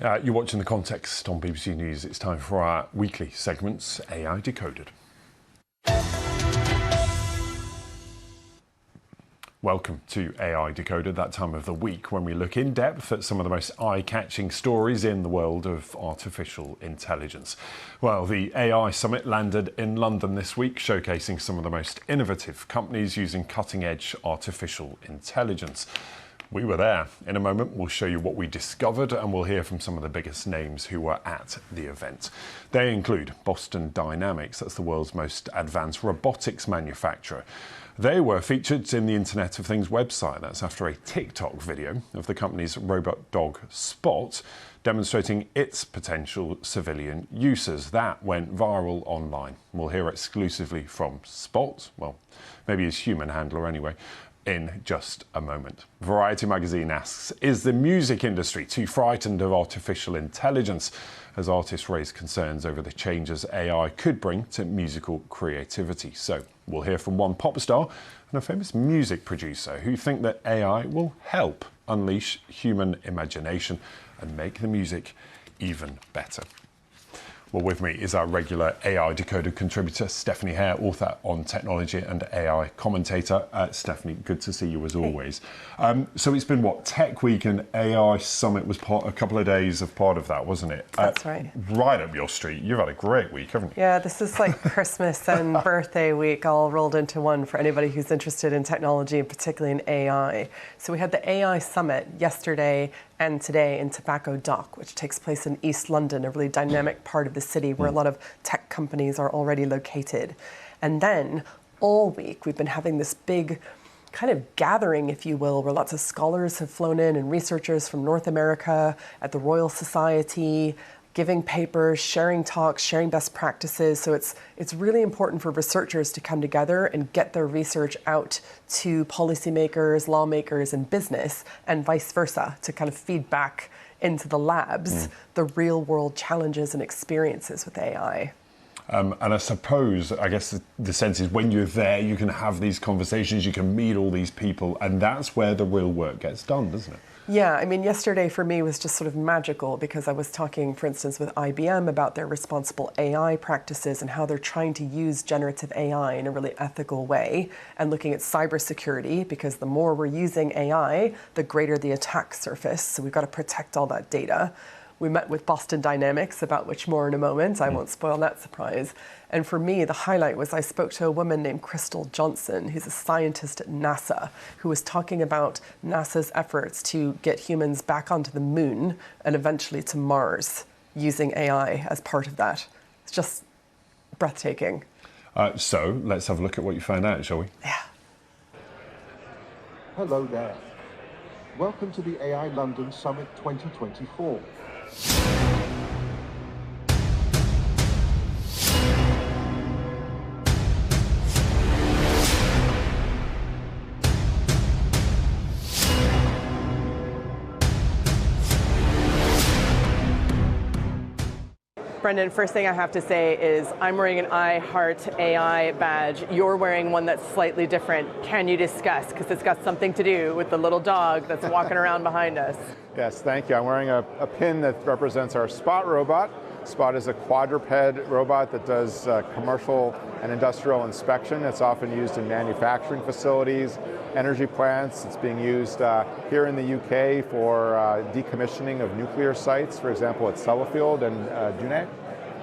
You're watching The Context on BBC News. It's time for our weekly segments, AI Decoded. Welcome to AI Decoded, that time of the week when we look in depth at some of the most eye-catching stories in the world of artificial intelligence. Well, the AI Summit landed in London this week, showcasing some of the most innovative companies using cutting-edge artificial intelligence. We were there. In a moment, we'll show you what we discovered and we'll hear from some of the biggest names who were at the event. They include Boston Dynamics, that's the world's most advanced robotics manufacturer. They were featured in the Internet of Things website. That's after a TikTok video of the company's robot dog Spot demonstrating its potential civilian uses. That went viral online. We'll hear exclusively from Spot, well, maybe his human handler anyway, in just a moment. Variety magazine asks, is the music industry too frightened of artificial intelligence as artists raise concerns over the changes AI could bring to musical creativity? So we'll hear from one pop star and a famous music producer who think that AI will help unleash human imagination and make the music even better. Well, with me is our regular AI Decoded contributor, Stephanie Hare, author on technology and AI commentator. Stephanie, good to see you as always. So it's been, what, Tech Week and AI Summit was a couple of days of part of that, wasn't it? That's right. Right up your street. You've had a great week, haven't you? Yeah, this is like Christmas and birthday week all rolled into one for anybody who's interested in technology and particularly in AI. So we had the AI Summit yesterday and today in Tobacco Dock, which takes place in East London, a really dynamic part of the city where a lot of tech companies are already located. And then all week we've been having this big kind of gathering, if you will, where lots of scholars have flown in and researchers from North America at the Royal Society, giving papers, sharing talks, sharing best practices. So it's really important for researchers to come together and get their research out to policymakers, lawmakers, and business, and vice versa, to kind of feed back into the labs the real world challenges and experiences with AI. And I suppose, I guess the sense is when you're there, you can have these conversations, you can meet all these people, and that's where the real work gets done, doesn't it? Yeah, I mean, yesterday for me was just sort of magical because I was talking, for instance, with IBM about their responsible AI practices and how they're trying to use generative AI in a really ethical way, and looking at cybersecurity, because the more we're using AI, the greater the attack surface. So we've got to protect all that data. We met with Boston Dynamics, about which more in a moment. I won't spoil that surprise. And for me, the highlight was I spoke to a woman named Crystal Johnson, who's a scientist at NASA, who was talking about NASA's efforts to get humans back onto the moon and eventually to Mars using AI as part of that. It's just breathtaking. So let's have a look at what you found out, shall we? Yeah. Hello there. Welcome to the AI London Summit 2024. Brendan, first thing I have to say is I'm wearing an I Heart AI badge. You're wearing one that's slightly different. Can you discuss? Because it's got something to do with the little dog that's walking around behind us. Yes, thank you. I'm wearing a pin that represents our Spot robot. Spot is a quadruped robot that does commercial and industrial inspection. It's often used in manufacturing facilities, energy plants. It's being used here in the UK for decommissioning of nuclear sites, for example, at Sellafield and Dunay.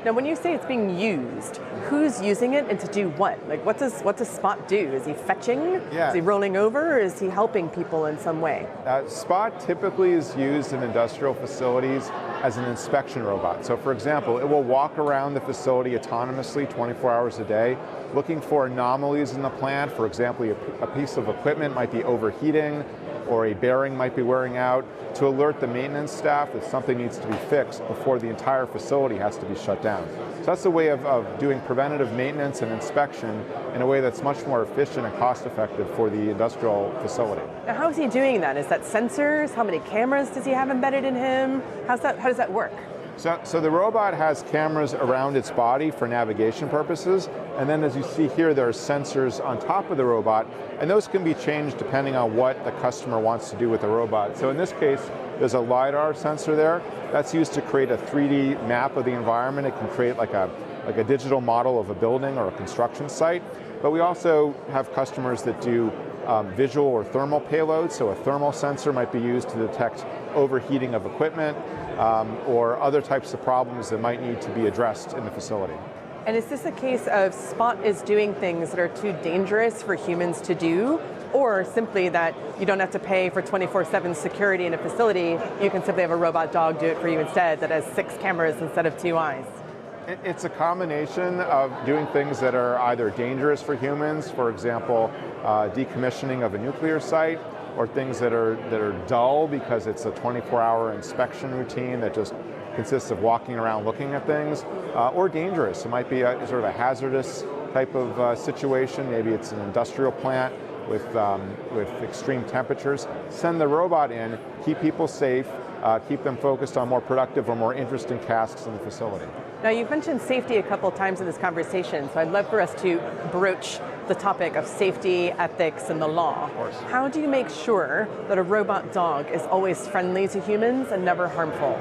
Now, when you say it's being used, who's using it and to do what? Like, what does Spot do? Is he fetching? Yeah. Is he rolling over? Or is he helping people in some way? Spot typically is used in industrial facilities as an inspection robot. So for example, it will walk around the facility autonomously 24 hours a day, looking for anomalies in the plant. For example, a piece of equipment might be overheating, or a bearing might be wearing out, to alert the maintenance staff that something needs to be fixed before the entire facility has to be shut down. So that's a way of doing preventative maintenance and inspection in a way that's much more efficient and cost effective for the industrial facility. Now, how is he doing that? Is that sensors? How many cameras does he have embedded in him? How does that work? So the robot has cameras around its body for navigation purposes, and then as you see here, there are sensors on top of the robot, and those can be changed depending on what the customer wants to do with the robot. So in this case, There's a LiDAR sensor there that's used to create a 3D map of the environment. It can create like a digital model of a building or a construction site. But we also have customers that do visual or thermal payloads. So a thermal sensor might be used to detect overheating of equipment or other types of problems that might need to be addressed in the facility. And is this a case of Spot is doing things that are too dangerous for humans to do, or simply that you don't have to pay for 24/7 security in a facility, you can simply have a robot dog do it for you instead that has 6 cameras instead of 2 eyes? It's a combination of doing things that are either dangerous for humans, for example, decommissioning of a nuclear site, or things that are dull because it's a 24-hour inspection routine that just consists of walking around looking at things, or dangerous. It might be a sort of a hazardous type of situation. Maybe it's an industrial plant with extreme temperatures. Send the robot in, keep people safe, keep them focused on more productive or more interesting tasks in the facility. Now, you've mentioned safety a couple of times in this conversation, so I'd love for us to broach the topic of safety, ethics, and the law. Of course. How do you make sure that a robot dog is always friendly to humans and never harmful?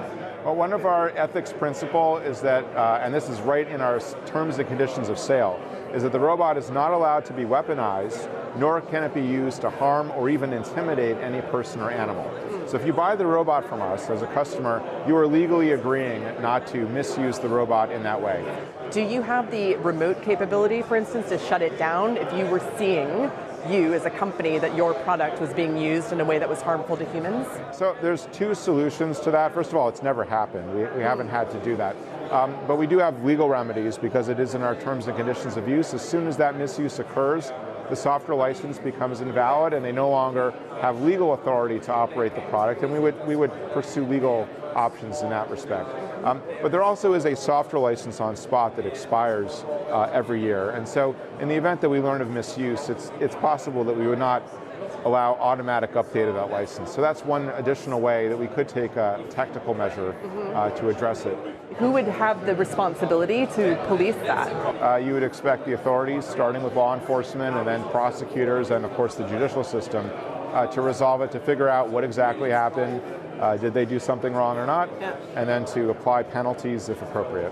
Well, one of our ethics principle is that, and this is right in our terms and conditions of sale, is that the robot is not allowed to be weaponized, nor can it be used to harm or even intimidate any person or animal. So if you buy the robot from us as a customer, you are legally agreeing not to misuse the robot in that way. Do you have the remote capability, for instance, to shut it down if you were seeing you as a company that your product was being used in a way that was harmful to humans? So there's 2 solutions to that. First of all, it's never happened. We haven't had to do that. But we do have legal remedies because it is in our terms and conditions of use. As soon as that misuse occurs, the software license becomes invalid and they no longer have legal authority to operate the product, and we would pursue legal options in that respect. But there also is a software license on Spot that expires every year, and so in the event that we learn of misuse, it's possible that we would not allow automatic update of that license. So that's one additional way that we could take a technical measure to address it. Who would have the responsibility to police that? You would expect the authorities, starting with law enforcement and then prosecutors and of course the judicial system, to resolve it, to figure out what exactly happened, did they do something wrong or not, and then to apply penalties if appropriate.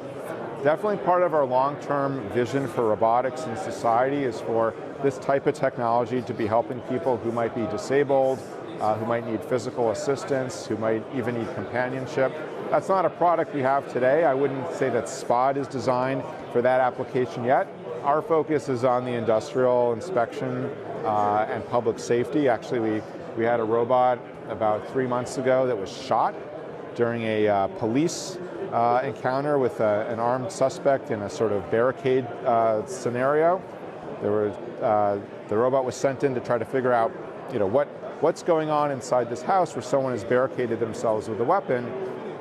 Definitely part of our long-term vision for robotics in society is for this type of technology to be helping people who might be disabled, who might need physical assistance, who might even need companionship. That's not a product we have today. I wouldn't say that Spot is designed for that application yet. Our focus is on the industrial inspection and public safety. Actually, we had a robot about 3 months ago that was shot during a police encounter with an armed suspect in a sort of barricade scenario. The robot was sent in to try to figure out, what's going on inside this house where someone has barricaded themselves with a weapon,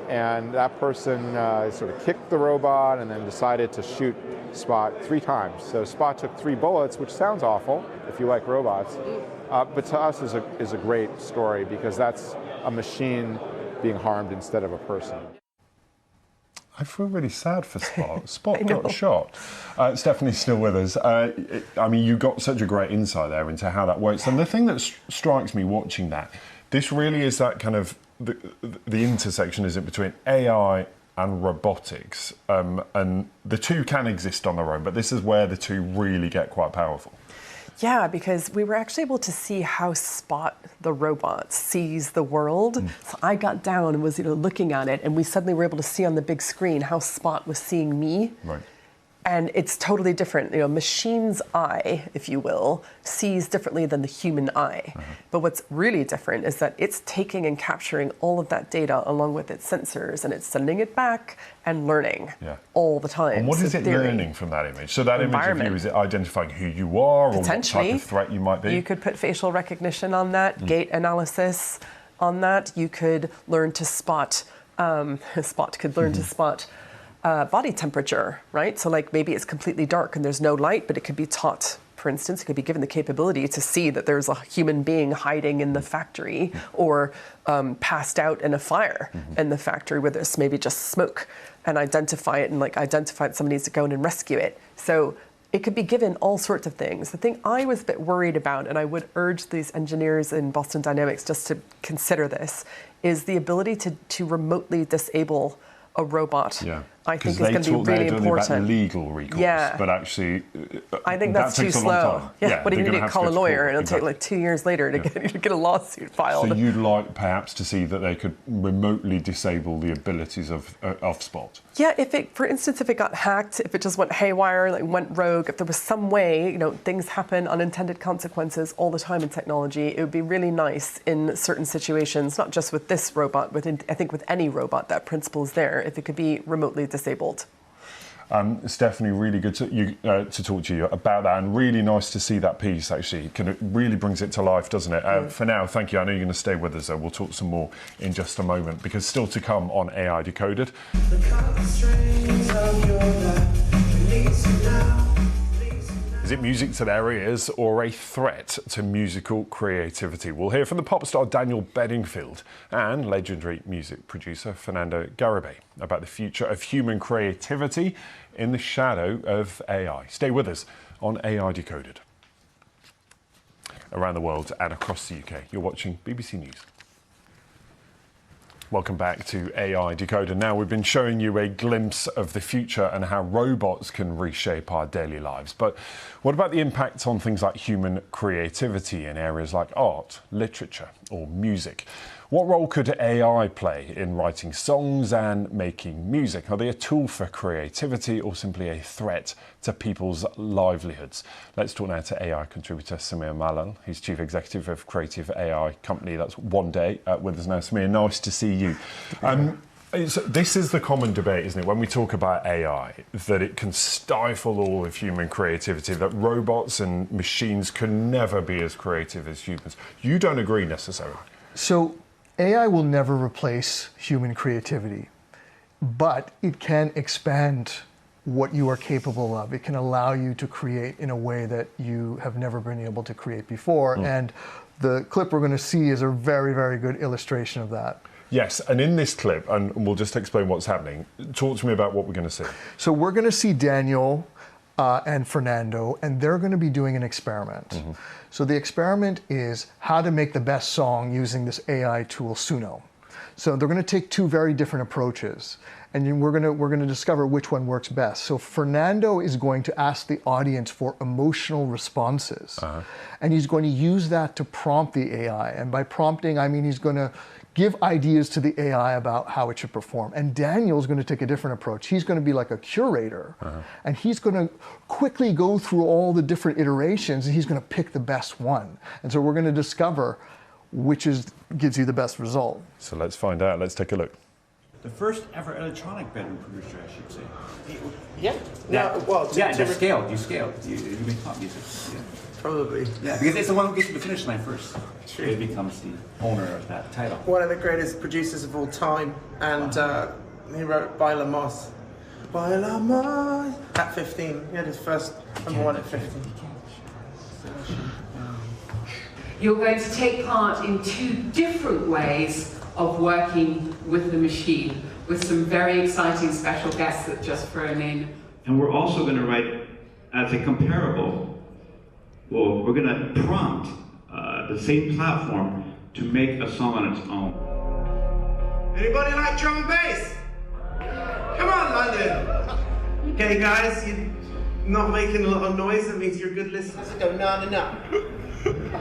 and that person sort of kicked the robot and then decided to shoot Spot 3 times. So Spot took 3 bullets, which sounds awful if you like robots, but to us is a great story because that's a machine being harmed instead of a person. I feel really sad for Spot. Spot got shot. Stephanie's still with us. I mean, you got such a great insight there into how that works. And the thing that strikes me watching that, this really is that kind of the intersection, is it, between AI and robotics. And the two can exist on their own, but this is where the two really get quite powerful. Yeah, because we were actually able to see how Spot, the robot, sees the world. So I got down and was looking at it, and we suddenly were able to see on the big screen how Spot was seeing me. Right. And it's totally different. Machine's eye, if you will, sees differently than the human eye. But what's really different is that it's taking and capturing all of that data along with its sensors, and it's sending it back and learning all the time. And what is it learning from that image? So that image of you, is it identifying who you are or what type of threat you might be? You could put facial recognition on that, gait analysis on that. You could learn to spot, Spot could learn to spot body temperature, right? So like maybe it's completely dark and there's no light, but it could be taught, for instance, it could be given the capability to see that there's a human being hiding in the factory or passed out in a fire in the factory where there's maybe just smoke, and identify it and identify that somebody needs to go in and rescue it. So it could be given all sorts of things. The thing I was a bit worried about, and I would urge these engineers in Boston Dynamics just to consider this, is the ability to remotely disable a robot. Yeah. I think is going to be really important. About legal recourse, yeah. but actually, I think that's too slow. Yeah. What are you going to do? Call a lawyer, and it'll take like 2 years later to get a lawsuit filed. So you'd like perhaps to see that they could remotely disable the abilities of Spot. Yeah, for instance, if it got hacked, if it just went haywire, like went rogue, if there was some way, things happen, unintended consequences all the time in technology, it would be really nice in certain situations, not just with this robot, but I think with any robot, that principle is there, if it could be remotely disabled. Stephanie, really good to talk to you about that, and really nice to see that piece. Actually, it really brings it to life, doesn't it? For now, thank you. I know you're going to stay with us. We'll talk some more in just a moment, because still to come on AI Decoded. Is it music to their ears or a threat to musical creativity? We'll hear from the pop star Daniel Bedingfield and legendary music producer Fernando Garibay about the future of human creativity in the shadow of AI. Stay with us on AI Decoded. Around the world and across the UK, you're watching BBC News. Welcome back to AI Decoded. Now, we've been showing you a glimpse of the future and how robots can reshape our daily lives. But what about the impact on things like human creativity in areas like art, literature, or music? What role could AI play in writing songs and making music? Are they a tool for creativity or simply a threat to people's livelihoods? Let's talk now to AI contributor Samir Malal. He's Chief Executive of creative AI company that's One Day with us now. Samir, nice to see you. This is the common debate, isn't it, when we talk about AI, that it can stifle all of human creativity, that robots and machines can never be as creative as humans. You don't agree necessarily. So AI will never replace human creativity, but it can expand what you are capable of. It can allow you to create in a way that you have never been able to create before. And the clip we're going to see is a very, very good illustration of that. Yes, and in this clip, and we'll just explain what's happening, talk to me about what we're going to see. So we're going to see Daniel and Fernando, and they're going to be doing an experiment. So the experiment is how to make the best song using this AI tool, Suno. So they're going to take two very different approaches, and we're going to discover which one works best. So Fernando is going to ask the audience for emotional responses, and he's going to use that to prompt the AI. And by prompting, I mean he's going to give ideas to the AI about how it should perform. And Daniel's going to take a different approach. He's going to be like a curator, and he's going to quickly go through all the different iterations, and he's going to pick the best one. And so we're going to discover which gives you the best result. So let's find out. Let's take a look. The first ever electronic bedroom producer, I should say. Yeah. That's scaled. You scaled. You make pop music. Yeah. Probably. Yeah, because it's the one who gets to the finish line first. True. It becomes the owner of that title. One of the greatest producers of all time, and he wrote Baila Moss. Baila Moss. At 15, he had his first #1 at 15. You're going to take part in two different ways of working with the machine, with some very exciting special guests that just thrown in. And we're also going to write as a comparable. Well, we're going to prompt the same platform to make a song on its own. Anybody like drum and bass? Come on, London. Okay, guys, you're not making a lot of noise. That means you're good listeners. Go na na na.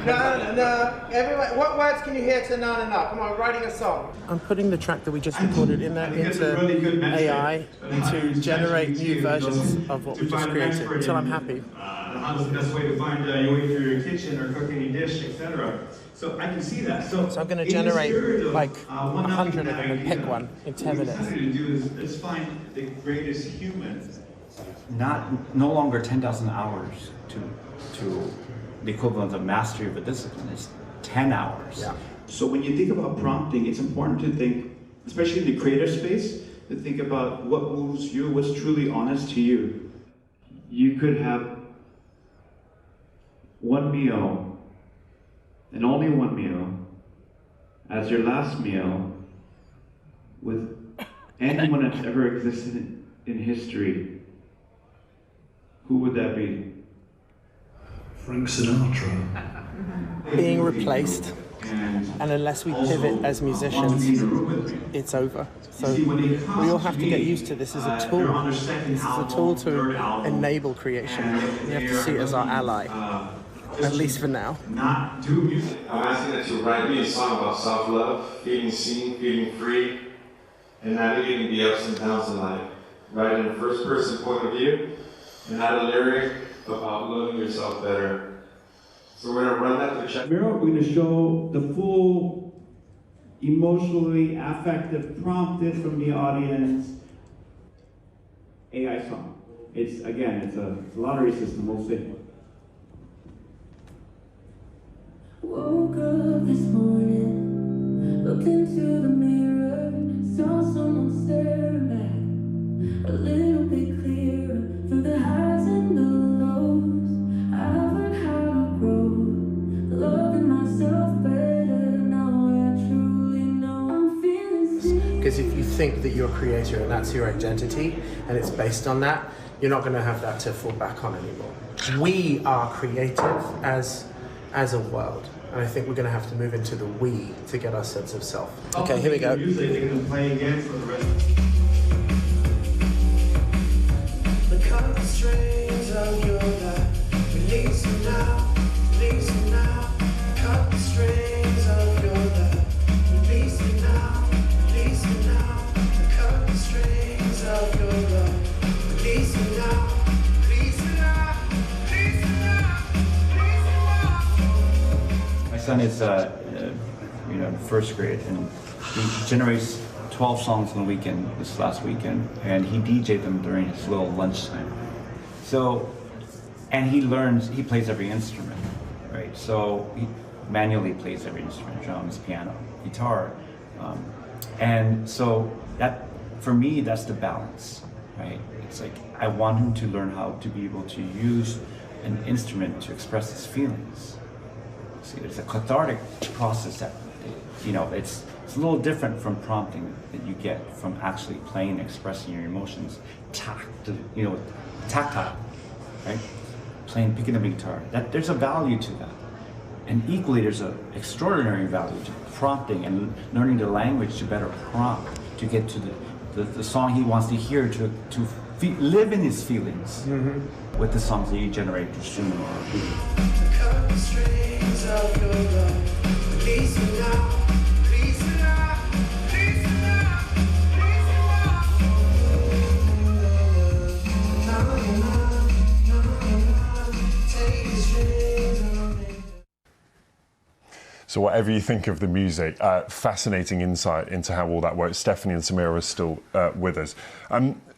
Na na na. Everybody, what words can you hear to na na na? Come on, writing a song. I'm putting the track that we just recorded in there into AI to generate new versions of what we just created until I'm happy. How's the best way to find your way through your kitchen or cook any dish, etc. So I can see that. So I'm going to generate like 100 of them and pick one in 10 minutes. What to do is let's find the greatest human. No longer 10,000 hours to the equivalent of mastery of a discipline. It's 10 hours. Yeah. So when you think about prompting, it's important to think, especially in the creative space, to think about what moves you, what's truly honest to you. You could have one meal, and only one meal, as your last meal with anyone that's ever existed in history. who would that be? Frank Sinatra. Being replaced, and unless we pivot as musicians, it's over. So we all have to get used to this as a tool. This is a tool to enable creation. We have to see it as our ally, at least for now. Not do music. I'm asking that you write me a song about self-love, feeling seen, feeling free, and navigating the ups and downs in life. Write in a first-person point of view, and add a lyric about loving yourself better. So we're going to run that to check. We're going to show the full, emotionally affective, prompted from the audience AI song. It's a lottery system, we'll see. Woke up this morning, looked into the mirror, saw someone staring back, a little bit clearer, through the highs and the lows. I've learned how to grow, loving myself better, now I truly know I'm feeling seen. Because if you think that you're a creator and that's your identity, and it's based on that, you're not going to have that to fall back on anymore. We are creative as a world. And I think we're going to have to move into the we to get our sense of self. Okay, here we go. Music, they're going to play again for the rest. Cut the strings of your life, release them now, release them now. Cut the strings of your life, release them now, release them now. Cut the strings of your life, release them now, release them now, release them now, release them now. My son is, in first grade, and he generates 12 songs on the weekend, this last weekend, and he DJ'd them during his little lunchtime. So, and he plays every instrument, right? So he manually plays every instrument, drums, piano, guitar. And so that, for me, that's the balance, right? It's like, I want him to learn how to be able to use an instrument to express his feelings. See, there's a cathartic process that, it's a little different from prompting that you get from actually playing and expressing your emotions, tactile, right? Picking up a guitar. There's a value to that. And equally, there's an extraordinary value to prompting and learning the language to better prompt, to get to the song he wants to hear, to live in his feelings with the songs that you generate through Schulman or Cut the strings of your love, release them now. So whatever you think of the music, fascinating insight into how all that works. Stephanie and Samira are still with us.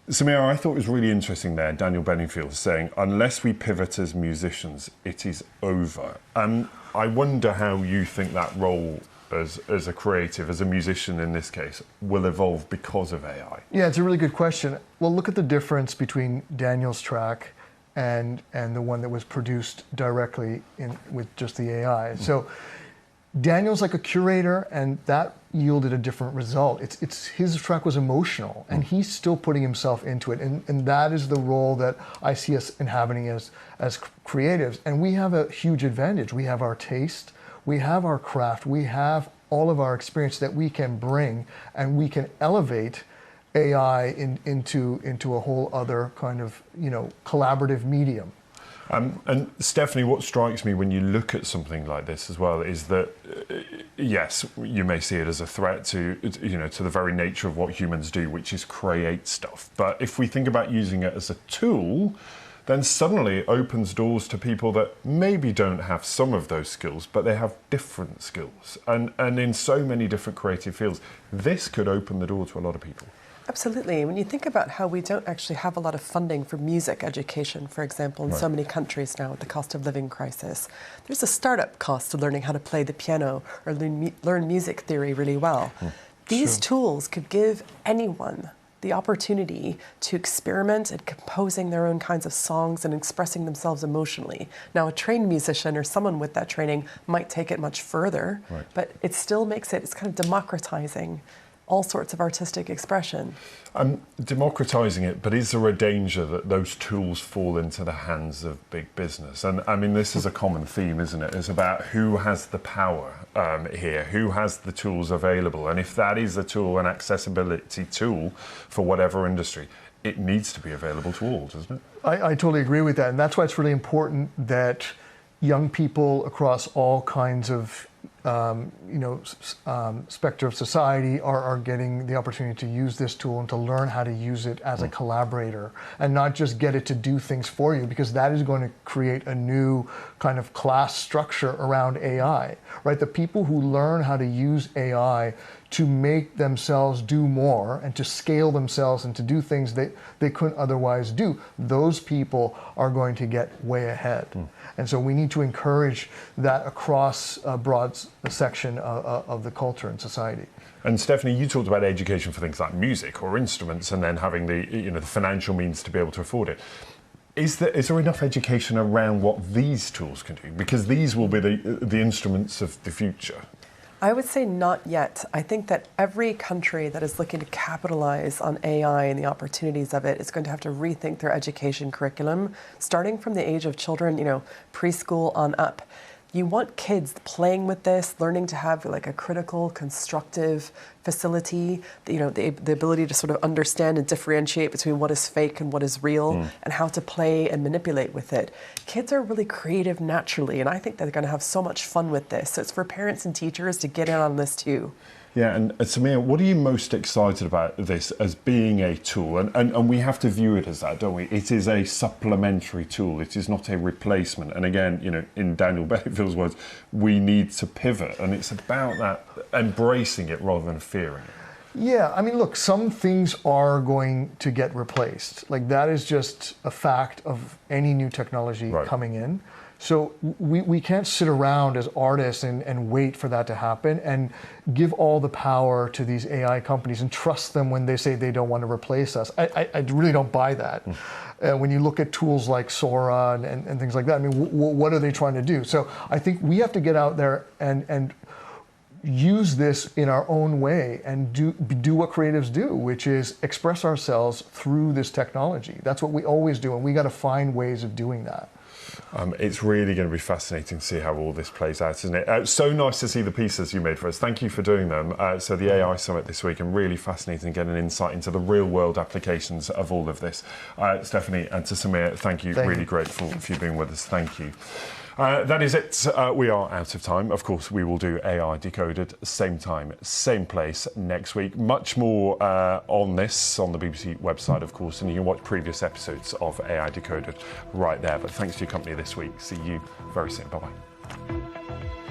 Samira, I thought it was really interesting there, Daniel Bedingfield saying, unless we pivot as musicians, it is over. I wonder how you think that role as a creative, as a musician in this case, will evolve because of AI. Yeah, it's a really good question. Well, look at the difference between Daniel's track and the one that was produced directly with just the AI. So Daniel's like a curator, and that yielded a different result. His track was emotional, and he's still putting himself into it, and that is the role that I see us inhabiting as creatives. And we have a huge advantage. We have our taste, we have our craft, we have all of our experience that we can bring, and we can elevate AI into a whole other kind of collaborative medium. And Stephanie, what strikes me when you look at something like this as well is that, yes, you may see it as a threat to the very nature of what humans do, which is create stuff. But if we think about using it as a tool, then suddenly it opens doors to people that maybe don't have some of those skills, but they have different skills. And in so many different creative fields, this could open the door to a lot of people. Absolutely. When you think about how we don't actually have a lot of funding for music education, for example, in so many countries now with the cost of living crisis, there's a startup cost to learning how to play the piano or learn music theory really well. These tools could give anyone the opportunity to experiment at composing their own kinds of songs and expressing themselves emotionally. Now, a trained musician or someone with that training might take it much further, but it still makes it's kind of democratizing all sorts of artistic expression. Democratizing it, but is there a danger that those tools fall into the hands of big business? And I mean, this is a common theme, isn't it? It's about who has the power here, who has the tools available. And if that is a tool, an accessibility tool for whatever industry, it needs to be available to all, doesn't it? I totally agree with that. And that's why it's really important that young people across all kinds of specter of society are getting the opportunity to use this tool and to learn how to use it as a collaborator and not just get it to do things for you, because that is going to create a new kind of class structure around AI, right? The people who learn how to use AI to make themselves do more and to scale themselves and to do things that they couldn't otherwise do, those people are going to get way ahead. And so we need to encourage that across a broad section of the culture and society. And Stephanie, you talked about education for things like music or instruments, and then having the the financial means to be able to afford it. Is there enough education around what these tools can do? Because these will be the instruments of the future. I would say not yet. I think that every country that is looking to capitalize on AI and the opportunities of it is going to have to rethink their education curriculum, starting from the age of children, preschool on up. You want kids playing with this, learning to have like a critical, constructive facility, the ability to sort of understand and differentiate between what is fake and what is real, and how to play and manipulate with it. Kids are really creative naturally, and I think they're going to have so much fun with this. So it's for parents and teachers to get in on this too. Yeah, and Samir, what are you most excited about this as being a tool? And we have to view it as that, don't we? It is a supplementary tool. It is not a replacement. And again, in Daniel Bedingfield's words, we need to pivot. And it's about that, embracing it rather than fearing it. Yeah, I mean, look, some things are going to get replaced. Like, that is just a fact of any new technology coming in. So we can't sit around as artists and wait for that to happen and give all the power to these AI companies and trust them when they say they don't want to replace us. I really don't buy that. When you look at tools like Sora and things like that, I mean, what are they trying to do? So I think we have to get out there and use this in our own way and do what creatives do, which is express ourselves through this technology. That's what we always do, and we got to find ways of doing that. It's really going to be fascinating to see how all this plays out, isn't it? So nice to see the pieces you made for us. Thank you for doing them. So the AI Summit this week, and really fascinating to get an insight into the real-world applications of all of this. Stephanie, and to Samir, thank you. Really grateful for you being with us. Thank you. That is it. We are out of time. Of course, we will do AI Decoded, same time, same place next week. Much more on this on the BBC website, of course, and you can watch previous episodes of AI Decoded right there. But thanks for your company this week. See you very soon. Bye-bye.